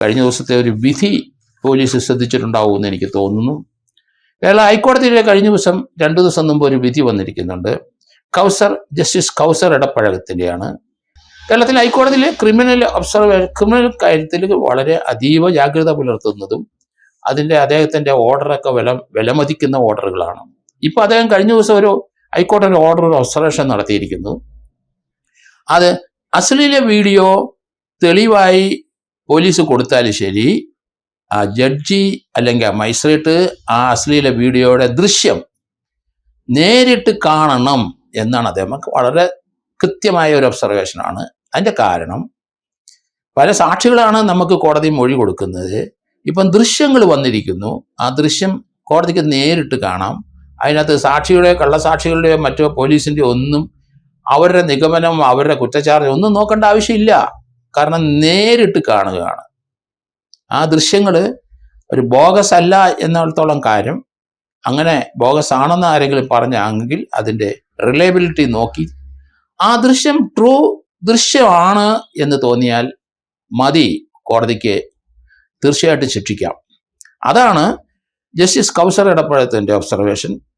കഴിഞ്ഞ ദിവസത്തെ ഒരു വിധി പോലീസ് ശ്രദ്ധിച്ചിട്ടുണ്ടാവുമെന്ന് എനിക്ക് തോന്നുന്നു. കേരള ഹൈക്കോടതിയിലെ കഴിഞ്ഞ ദിവസം 2 ദിവസം മുമ്പ് ഒരു വിധി വന്നിരിക്കുന്നുണ്ട്. ജസ്റ്റിസ് കൗസർ എടപ്പഴകത്തിൻ്റെയാണ്. കേരളത്തിൽ ഹൈക്കോടതിയിലെ ക്രിമിനൽ കാര്യത്തിൽ വളരെ അതീവ ജാഗ്രത പുലർത്തുന്നതും അദ്ദേഹത്തിൻ്റെ ഓർഡറൊക്കെ വിലമതിക്കുന്ന ഓർഡറുകളാണ്. ഇപ്പം അദ്ദേഹം കഴിഞ്ഞ ദിവസം ഒരു ഹൈക്കോടതി ഒരു ഒബ്സർവേഷൻ നടത്തിയിരിക്കുന്നു. അത് അശ്ലീല വീഡിയോ തെളിവായി പോലീസ് കൊടുത്താൽ ശരി, ആ ജഡ്ജി അല്ലെങ്കിൽ ആ മജിസ്ട്രേറ്റ് ആ അശ്ലീല വീഡിയോയുടെ ദൃശ്യം നേരിട്ട് കാണണം എന്നാണ് അദ്ദേഹം. വളരെ കൃത്യമായ ഒരു ഒബ്സർവേഷനാണ്. അതിൻ്റെ കാരണം പല സാക്ഷികളാണ് നമുക്ക് കോടതി മൊഴി കൊടുക്കുന്നത്. ഇപ്പം ദൃശ്യങ്ങൾ വന്നിരിക്കുന്നു. ആ ദൃശ്യം കോടതിക്ക് നേരിട്ട് കാണാം. അതിനകത്ത് കള്ളസാക്ഷികളുടെയോ മറ്റോ പോലീസിൻ്റെ ഒന്നും അവരുടെ നിഗമനം, അവരുടെ കുറ്റച്ചാർജ് ഒന്നും നോക്കേണ്ട ആവശ്യമില്ല. കാരണം നേരിട്ട് കാണുകയാണ്. ആ ദൃശ്യങ്ങൾ ഒരു ബോഗസ് അല്ല എന്നിടത്തോളം കാര്യം, അങ്ങനെ ബോഗസ് ആണെന്ന് ആരെങ്കിലും പറഞ്ഞെങ്കിൽ അതിൻ്റെ റിലയബിലിറ്റി നോക്കി ആ ദൃശ്യം ട്രൂ ദൃശ്യമാണ് എന്ന് തോന്നിയാൽ മതി, കോടതിക്ക് തീർച്ചയായിട്ടും ശിക്ഷിക്കാം. അതാണ് ജസ്റ്റിസ് കൗസർ എടപ്പഴകത്തിൻ്റെ ഒബ്സർവേഷൻ.